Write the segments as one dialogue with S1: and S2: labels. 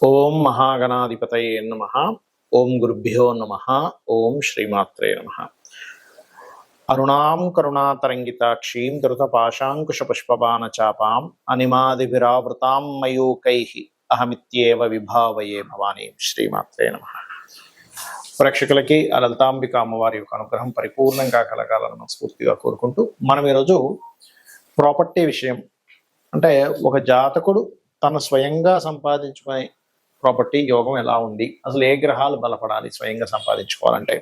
S1: ఓం మహాగణాధిపతయే నమః. ఓం గురుభ్యో నమః. ఓం శ్రీమాత్రే నమః. అరుణాం కరుణాతరంగితాక్షీం ధృతపాశాంకుశపుష్పబాణచాపాం అనిమాదిభిరావృతాం మయూకైః అహమిత్యేవ విభావయే భవానీ. శ్రీమాత్రే నమః. ప్రేక్షకులకి ఆ లలితాంబిక అమ్మవారి యొక్క అనుగ్రహం పరిపూర్ణంగా కలగాలని మనస్ఫూర్తిగా కోరుకుంటూ మనం ఈరోజు ప్రాపర్టీ విషయం, అంటే ఒక జాతకుడు తను స్వయంగా సంపాదించుకునే ప్రాపర్టీ యోగం ఎలా ఉంది, అసలు ఏ గ్రహాలు బలపడాలి స్వయంగా సంపాదించుకోవాలంటే.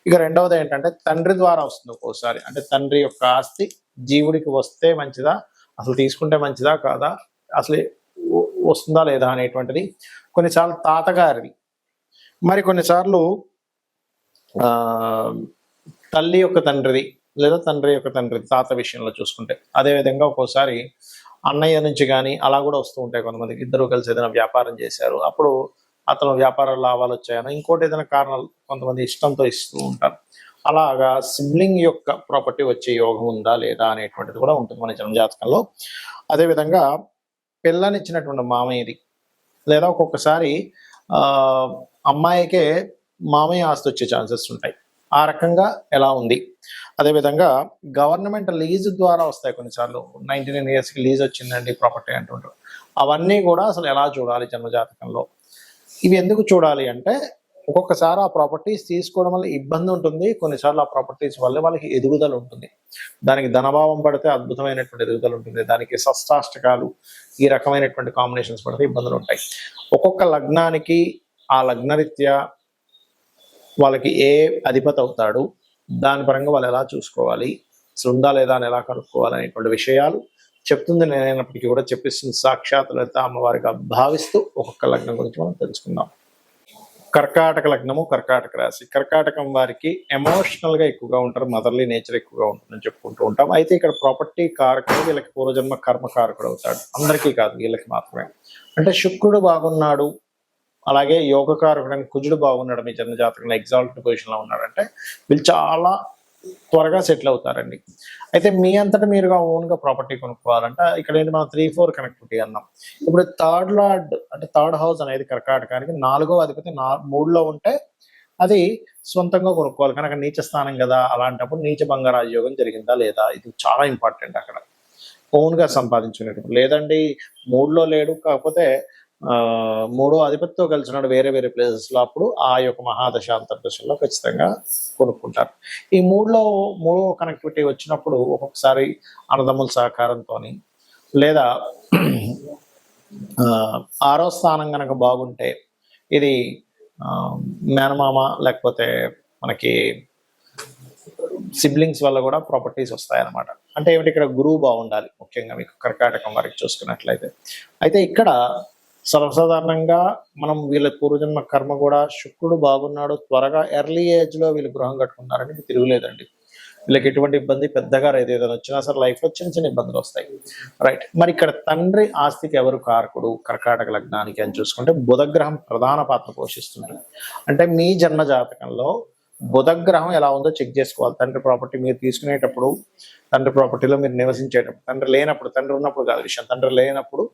S1: ఇక రెండవది ఏంటంటే తండ్రి ద్వారా వస్తుంది ఒక్కోసారి, అంటే తండ్రి యొక్క ఆస్తి జీవుడికి వస్తే మంచిదా, అసలు తీసుకుంటే మంచిదా కాదా, అసలు వస్తుందా లేదా అనేటువంటిది. కొన్నిసార్లు తాతగారిది, మరి కొన్నిసార్లు తల్లి యొక్క తండ్రిది లేదా తండ్రి యొక్క తండ్రిది తాత విషయంలో చూసుకుంటే. అదేవిధంగా ఒక్కోసారి అన్నయ్య నుంచి కానీ అలా కూడా వస్తూ ఉంటాయి. కొంతమందికి ఇద్దరు కలిసి ఏదైనా వ్యాపారం చేశారు, అప్పుడు అతను వ్యాపార లాభాలు వచ్చాయని ఇంకోటి ఏదైనా కారణాలు కొంతమంది ఇష్టంతో ఇస్తూ ఉంటారు. అలాగా సిబ్లింగ్ యొక్క ప్రాపర్టీ వచ్చే యోగం ఉందా లేదా అనేటువంటిది కూడా ఉంటుంది మన జన్మజాతకంలో. అదేవిధంగా పిల్లనిచ్చినటువంటి మామయ్యది, లేదా ఒక్కొక్కసారి అమ్మాయికే మామయ్య ఆస్తి వచ్చే ఛాన్సెస్ ఉంటాయి. ఆ రకంగా ఎలా ఉంది. అదేవిధంగా గవర్నమెంట్ లీజు ద్వారా వస్తాయి కొన్నిసార్లు. 99 yearsకి లీజ్ వచ్చిందండి ప్రాపర్టీ అంటుంటారు. అవన్నీ కూడా అసలు ఎలా చూడాలి జన్మజాతకంలో. ఇవి ఎందుకు చూడాలి అంటే, ఒక్కొక్కసారి ఆ ప్రాపర్టీస్ తీసుకోవడం వల్ల ఇబ్బంది ఉంటుంది, కొన్నిసార్లు ఆ ప్రాపర్టీస్ వల్ల వాళ్ళకి ఎదుగుదల ఉంటుంది. దానికి ధనభావం పడితే అద్భుతమైనటువంటి ఎదుగుదల ఉంటుంది, దానికి షష్టాష్టకాలు ఈ రకమైనటువంటి కాంబినేషన్స్ పడితే ఇబ్బందులు ఉంటాయి. ఒక్కొక్క లగ్నానికి ఆ లగ్నరీత్యా వాళ్ళకి ఏ అధిపతి అవుతాడు, దాని పరంగా వాళ్ళు ఎలా చూసుకోవాలి, ఉందా లేదా అని ఎలా కనుక్కోవాలి అనేటువంటి విషయాలు చెప్తుంది నేనైనప్పటికీ కూడా చెప్పిస్తుంది సాక్షాత్ లలిత అమ్మవారిగా భావిస్తూ ఒక్కొక్క లగ్నం గురించి మనం తెలుసుకుందాం. కర్కాటక లగ్నము, కర్కాటక రాశి. కర్కాటకం వారికి ఎమోషనల్గా ఎక్కువగా ఉంటారు, మదర్లీ నేచర్ ఎక్కువగా ఉంటుందని చెప్పుకుంటూ ఉంటాం. అయితే ఇక్కడ ప్రాపర్టీ కారకుడు వీళ్ళకి పూర్వజన్మ కర్మకారకుడు అవుతాడు. అందరికీ కాదు, వీళ్ళకి మాత్రమే. అంటే శుక్రుడు బాగున్నాడు, అలాగే యోగకారకుడని కుజుడు బాగున్నాడు మీ జన్మ జాతకంలో, ఎగ్జాల్ట్ పొజిషన్లో ఉన్నాడంటే వీళ్ళు చాలా త్వరగా సెటిల్ అవుతారండి. అయితే మీ అంతటా మీరుగా ఓన్గా ప్రాపర్టీ కొనుక్కోవాలంటే ఇక్కడ ఏంటి, మనం 3-4 కనెక్టివిటీ అన్నాం. ఇప్పుడు థర్డ్ లార్డ్ అంటే థర్డ్ హౌస్ అనేది కర్కాటకానికి 4వ అధిపతి 3లో ఉంటే అది సొంతంగా కొనుక్కోవాలి. కానీ అక్కడ నీచ స్థానం కదా, అలాంటప్పుడు నీచ భంగ రాజయోగం జరిగిందా లేదా, ఇది చాలా ఇంపార్టెంట్. అక్కడ ఓన్గా సంపాదించుకునేటప్పుడు. లేదండి 3లో లేడు, కాకపోతే 3వ అధిపతితో కలిసినాడు వేరే వేరే ప్లేసెస్లో, అప్పుడు ఆ యొక్క మహాదశ అంతర్దశలో ఖచ్చితంగా కొనుక్కుంటారు. ఈ 3వ కనెక్టివిటీ వచ్చినప్పుడు ఒక్కొక్కసారి అన్నదమ్ముల సహకారంతో, లేదా 6వ స్థానం కనుక బాగుంటే ఇది మేనమామ లేకపోతే మనకి సిబ్లింగ్స్ వల్ల కూడా ప్రాపర్టీస్ వస్తాయన్నమాట. అంటే ఏమిటి, ఇక్కడ గురువు బాగుండాలి ముఖ్యంగా మీకు కర్కాటకం వారికి చూసుకున్నట్లయితే. అయితే ఇక్కడ సర్వసాధారణంగా మనం వీళ్ళ పూర్వజన్మ కర్మ కూడా శుక్రుడు బాగున్నాడు, త్వరగా ఎర్లీ ఏజ్లో వీళ్ళు గృహం కట్టుకున్నారని తిరుగులేదండి. వీళ్ళకి ఎటువంటి ఇబ్బంది పెద్దగా ఏదైనా వచ్చినా సరే లైఫ్లో చిన్న చిన్న ఇబ్బందులు వస్తాయి. రైట్. మరి ఇక్కడ తండ్రి ఆస్తికి ఎవరు కారకుడు కర్కాటక లగ్నానికి అని చూసుకుంటే బుధగ్రహం ప్రధాన పాత్ర పోషిస్తుంది. అంటే మీ జన్మ జాతకంలో బుధగ్రహం ఎలా ఉందో చెక్ చేసుకోవాలి. తండ్రి ప్రాపర్టీ మీరు తీసుకునేటప్పుడు, తండ్రి ప్రాపర్టీలో మీరు నివసించేటప్పుడు, తండ్రి లేనప్పుడు, తండ్రి ఉన్నప్పుడు కాదు విషయం, తండ్రి లేనప్పుడు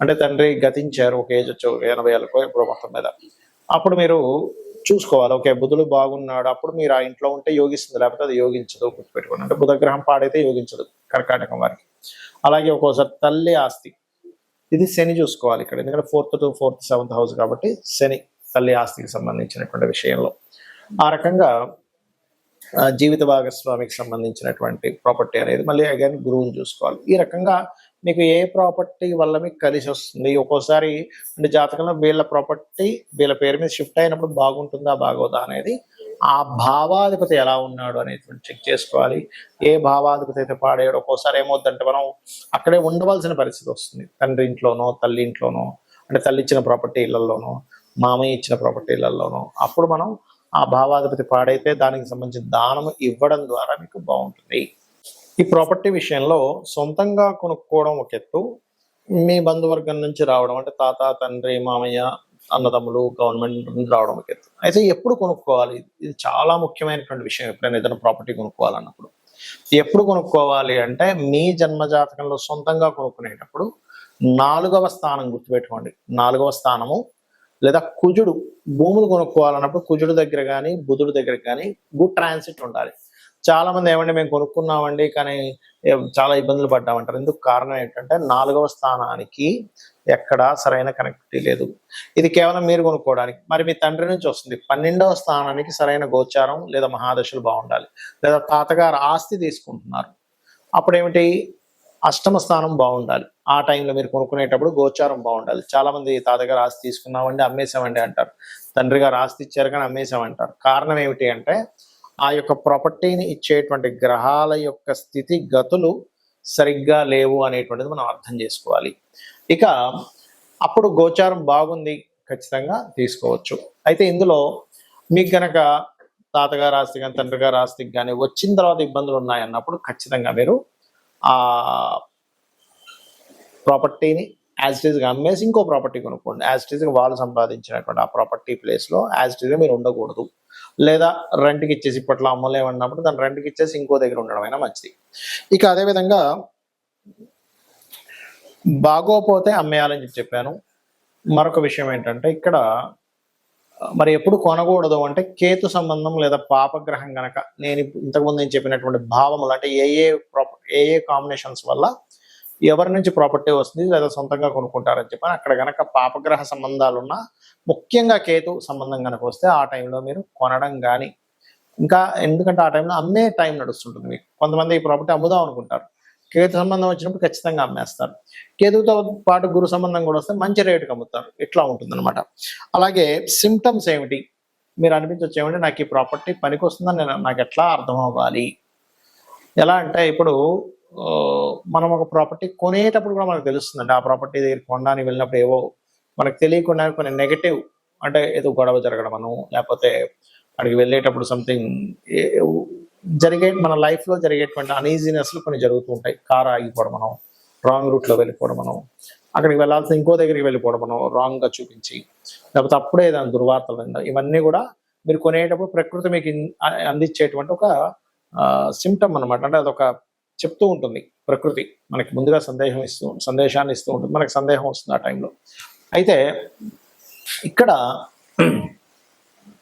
S1: అంటే తండ్రి గతించారు, ఒక ఏజ్ వచ్చి 80 ఏళ్ళకో ఎప్పుడో మొత్తం మీద, అప్పుడు మీరు చూసుకోవాలి. ఓకే బుధుడు బాగున్నాడు, అప్పుడు మీరు ఆ ఇంట్లో ఉంటే యోగిస్తుంది, లేకపోతే అది యోగించదు. గుర్తుపెట్టుకోండి. అంటే బుధగ్రహం పాడైతే యోగించదు కర్కాటకం వారికి. అలాగే ఒక్కోసారి తల్లి ఆస్తి, ఇది శని చూసుకోవాలి ఇక్కడ, ఎందుకంటే 4th to 4th 7th house కాబట్టి శని తల్లి ఆస్తికి సంబంధించినటువంటి విషయంలో. ఆ రకంగా జీవిత భాగస్వామికి సంబంధించినటువంటి ప్రాపర్టీ అనేది మళ్ళీ అగైన్ గురువుని చూసుకోవాలి. ఈ రకంగా మీకు ఏ ప్రాపర్టీ వల్ల మీకు కలిసి వస్తుంది. ఒక్కోసారి అంటే జాతకంలో వీళ్ళ ప్రాపర్టీ వీళ్ళ పేరు మీద షిఫ్ట్ అయినప్పుడు బాగుంటుందా బాగోదా అనేది ఆ భావాధిపతి ఎలా ఉన్నాడు అనేటువంటి చెక్ చేసుకోవాలి. ఏ భావాధిపతి అయితే పాడాడో ఒక్కోసారి ఏమవుతుందంటే మనం అక్కడే ఉండవలసిన పరిస్థితి వస్తుంది. తండ్రి ఇంట్లోనో తల్లి ఇంట్లోనో, అంటే తల్లి ఇచ్చిన ప్రాపర్టీ ఇళ్లలోనో, మామయ్య ఇచ్చిన ప్రాపర్టీ ఇళ్లలోనో, అప్పుడు మనం ఆ భావాధిపతి పాడైతే దానికి సంబంధించిన దానం ఇవ్వడం ద్వారా మీకు బాగుంటుంది. ఈ ప్రాపర్టీ విషయంలో సొంతంగా కొనుక్కోవడం ఒక ఎత్తు, మీ బంధువర్గం నుంచి రావడం అంటే తాత తండ్రి మామయ్య అన్నదమ్ములు గవర్నమెంట్ నుంచి రావడం ఒక ఎత్తు. అయితే ఎప్పుడు కొనుక్కోవాలి, ఇది చాలా ముఖ్యమైనటువంటి విషయం. ఎప్పుడైనా ఏదైనా ప్రాపర్టీ కొనుక్కోవాలన్నప్పుడు ఎప్పుడు కొనుక్కోవాలి అంటే, మీ జన్మ జాతకంలో సొంతంగా కొనుక్కునేటప్పుడు 4వ స్థానం గుర్తుపెట్టుకోండి. 4వ స్థానము లేదా కుజుడు భూములు కొనుక్కోవాలన్నప్పుడు కుజుడు దగ్గర కానీ బుధుడు దగ్గర కానీ గుడ్ ట్రాన్సిట్ ఉండాలి. చాలా మంది ఏమంటే మేము కొనుక్కున్నామండి కానీ చాలా ఇబ్బందులు పడ్డామంటారు. ఎందుకు కారణం ఏంటంటే 4వ స్థానానికి ఎక్కడా సరైన కనెక్టివిటీ లేదు. ఇది కేవలం మీరు కొనుక్కోవడానికి. మరి మీ తండ్రి నుంచి వస్తుంది. 12వ స్థానానికి సరైన గోచారం లేదా మహాదశలు బాగుండాలి. లేదా తాతగారు ఆస్తి తీసుకుంటున్నారు, అప్పుడేమిటి అష్టమ స్థానం బాగుండాలి. ఆ టైంలో మీరు కొనుక్కునేటప్పుడు గోచారం బాగుండాలి. చాలా మంది తాతగారు ఆస్తి తీసుకున్నామండి అమ్మేశామండి అంటారు, తండ్రి గారు ఆస్తి ఇచ్చారు కానీ అమ్మేశామంటారు. కారణం ఏమిటి అంటే ఆ యొక్క ప్రాపర్టీని ఇచ్చేటువంటి గ్రహాల యొక్క స్థితి గతులు సరిగ్గా లేవు అనేటువంటిది మనం అర్థం చేసుకోవాలి. ఇక అప్పుడు గోచారం బాగుంది, ఖచ్చితంగా తీసుకోవచ్చు. అయితే ఇందులో మీకు గనక తాతగారు ఆస్తి కానీ తండ్రి గారు ఆస్తికి కానీ వచ్చిన తర్వాత ఇబ్బందులు ఉన్నాయన్నప్పుడు ఖచ్చితంగా మీరు ఆ ప్రాపర్టీని యాజ్ ఇట్ ఈస్గా అమ్మేసి ఇంకో ప్రాపర్టీ కొనుక్కోండి. యాజ్ ఇట్ ఈస్గా వాళ్ళు సంపాదించినటువంటి ఆ ప్రాపర్టీ ప్లేస్లో యాజ్ ఇట్ ఈస్గా మీరు ఉండకూడదు. లేదా రెంట్కి ఇచ్చేసి ఇప్పట్లో అమ్మలేమన్నప్పుడు దాన్ని రెంట్కి ఇచ్చేసి ఇంకో దగ్గర ఉండడం అయినా మంచిది. ఇక అదేవిధంగా బాగోపోతే అమ్మేయాలని చెప్పాను. మరొక విషయం ఏంటంటే ఇక్కడ మరి ఎప్పుడు కొనకూడదు అంటే కేతు సంబంధం లేదా పాపగ్రహం గనక ఇంతకుముందు నేను చెప్పినటువంటి భావములు అంటే ఏ కాంబినేషన్స్ వల్ల ఎవరి నుంచి ప్రాపర్టీ వస్తుంది లేదా సొంతంగా కొనుక్కుంటారని చెప్పని అక్కడ గనక పాపగ్రహ సంబంధాలున్నా, ముఖ్యంగా కేతు సంబంధం కనుక వస్తే ఆ టైంలో మీరు కొనడం కానీ ఇంకా, ఎందుకంటే ఆ టైంలో అమ్మే టైం నడుస్తుంటుంది. మీకు కొంతమంది ఈ ప్రాపర్టీ అమ్ముదాం అనుకుంటారు, కేతు సంబంధం వచ్చినప్పుడు ఖచ్చితంగా అమ్మేస్తారు. కేతుతో పాటు గురు సంబంధం కూడా వస్తే మంచి రేటుకి అమ్ముతారు. ఇట్లా ఉంటుందన్నమాట. అలాగే సిమ్టమ్స్ ఏమిటి మీరు అనిపించవచ్చు, ఏమంటే నాకు ఈ ప్రాపర్టీ పనికి వస్తుందని నాకు ఎట్లా అర్థం అవ్వాలి? ఎలా అంటే ఇప్పుడు మనం ఒక ప్రాపర్టీ కొనేటప్పుడు కూడా మనకు తెలుస్తుందండి. ఆ ప్రాపర్టీ దగ్గర కొనడానికి వెళ్ళినప్పుడు ఏవో మనకు తెలియకుండా కొన్ని నెగటివ్ అంటే ఏదో గొడవ జరగడమను, లేకపోతే అక్కడికి వెళ్ళేటప్పుడు సంథింగ్ మన లైఫ్లో జరిగేటువంటి అనీజీనెస్లు కొన్ని జరుగుతూ ఉంటాయి. కారు ఆగిపోవడమనో, రాంగ్ రూట్లో వెళ్ళిపోవడమనో, అక్కడికి వెళ్ళాల్సిన ఇంకో దగ్గరికి వెళ్ళిపోవడమనో రాంగ్గా చూపించి, లేకపోతే అప్పుడే దాని దుర్వార్తలు వినడం, ఇవన్నీ కూడా మీరు కొనేటప్పుడు ప్రకృతి మీకు అందించేటువంటి ఒక సిమ్టమ్ అనమాట. అంటే అదొక చెప్తూ ఉంటుంది ప్రకృతి మనకి ముందుగా సందేశాన్ని ఇస్తూ ఉంటుంది. మనకి సందేహం వస్తుంది ఆ టైంలో. అయితే ఇక్కడ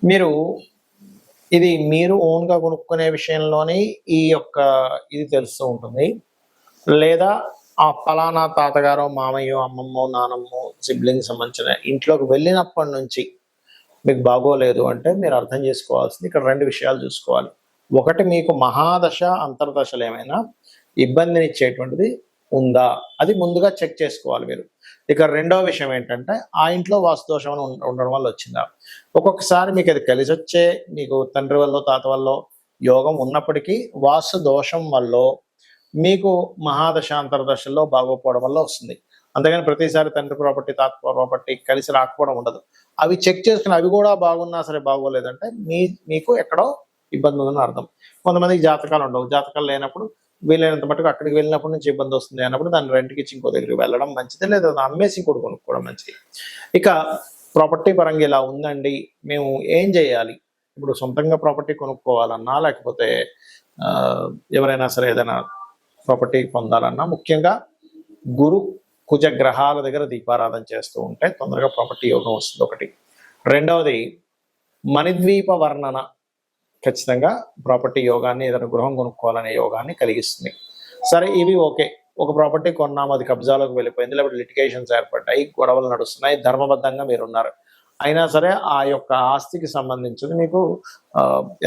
S1: మీరు ఓన్గా కొనుక్కునే విషయంలోనే ఈ యొక్క ఇది తెలుస్తూ ఉంటుంది. లేదా ఆ ఫలానా తాతగారో మామయ్యో అమ్మమ్మో నానమ్మో సిబ్లింగ్ సంబంధించిన ఇంట్లోకి వెళ్ళినప్పటి నుంచి మీకు బాగోలేదు అంటే మీరు అర్థం చేసుకోవాల్సింది ఇక్కడ 2 విషయాలు చూసుకోవాలి. ఒకటి, మీకు మహాదశ అంతర్దశలు ఏమైనా ఇబ్బందినిచ్చేటువంటిది ఉందా, అది ముందుగా చెక్ చేసుకోవాలి మీరు. ఇక రెండవ విషయం ఏంటంటే ఆ ఇంట్లో వాస్తుదోషం ఉండడం వల్ల వచ్చిందా. ఒక్కొక్కసారి మీకు అది కలిసి వచ్చే మీకు తండ్రి వల్ల తాత వల్ల యోగం ఉన్నప్పటికీ వాస్తు దోషం వల్ల మీకు మహాదశ అంతర్దశల్లో బాగోపోవడం వల్ల వస్తుంది. అంతేగాని ప్రతిసారి తండ్రి ప్రాపర్టీ తాత ప్రాపర్టీ కలిసి రాకపోవడం ఉండదు. అవి చెక్ చేసుకుని అవి కూడా బాగున్నా సరే బాగోలేదంటే మీకు ఎక్కడో ఇబ్బంది ఉందని అర్థం. కొంతమందికి జాతకాలు ఉండవు, జాతకాలు లేనప్పుడు వీలైనంత మటుకు అక్కడికి వెళ్ళినప్పటి నుంచి ఇబ్బంది వస్తుంది అన్నప్పుడు దాన్ని రెంట్కి ఇచ్చి ఇంకో దగ్గరికి వెళ్ళడం మంచిది, లేదా అమ్మేసి ఇంకోటి కొనుక్కోవడం మంచిది. ఇక ప్రాపర్టీ పరంగా ఇలా ఉందండి, మేము ఏం చేయాలి? ఇప్పుడు సొంతంగా ప్రాపర్టీ కొనుక్కోవాలన్నా లేకపోతే ఎవరైనా సరే ఏదైనా ప్రాపర్టీ పొందాలన్నా ముఖ్యంగా గురు కుజ గ్రహాల దగ్గర దీపారాధన చేస్తూ ఉంటే తొందరగా ప్రాపర్టీ యోగం వస్తుంది ఒకటి. రెండవది, మణిద్వీప వర్ణన ఖచ్చితంగా ప్రాపర్టీ యోగాన్ని, ఏదైనా గృహం కొనుక్కోవాలనే యోగాన్ని కలిగిస్తుంది. సరే, ఇవి ఓకే. ఒక ప్రాపర్టీ కొన్నాము, అది కబ్జాలోకి వెళ్ళిపోయింది, లేకపోతే లిటిగేషన్స్ ఏర్పడ్డాయి, గొడవలు నడుస్తున్నాయి, ధర్మబద్ధంగా మీరున్నారు, అయినా సరే ఆ యొక్క ఆస్తికి సంబంధించింది మీకు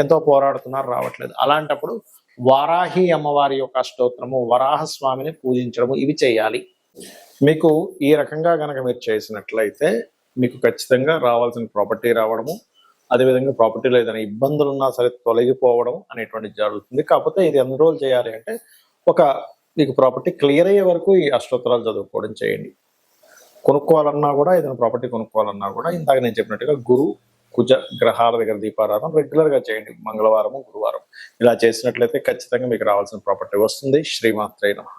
S1: ఎంతో పోరాడుతున్నారు, రావట్లేదు. అలాంటప్పుడు వారాహి అమ్మవారి యొక్క అష్టోత్తరము, వరాహస్వామిని పూజించడము, ఇవి చేయాలి. మీకు ఈ రకంగా కనుక మీరు చేసినట్లయితే మీకు ఖచ్చితంగా రావాల్సిన ప్రాపర్టీ రావడము, అదేవిధంగా ప్రాపర్టీలో ఏదైనా ఇబ్బందులు ఉన్నా సరే తొలగిపోవడం అనేటువంటిది జరుగుతుంది. కాకపోతే ఇది ఎన్ని రోజులు చేయాలి అంటే మీకు ప్రాపర్టీ క్లియర్ అయ్యే వరకు ఈ అష్టోత్తరాలు చదువుకోవడం చేయండి. కొనుక్కోవాలన్నా కూడా, ఏదైనా ప్రాపర్టీ కొనుక్కోవాలన్నా కూడా ఇందాక నేను చెప్పినట్టుగా గురు కుజ గ్రహాల దగ్గర దీపారాధన రెగ్యులర్గా చేయండి. మంగళవారము గురువారం ఇలా చేసినట్లయితే ఖచ్చితంగా మీకు రావాల్సిన ప్రాపర్టీ వస్తుంది. శ్రీమాత్రే నమః.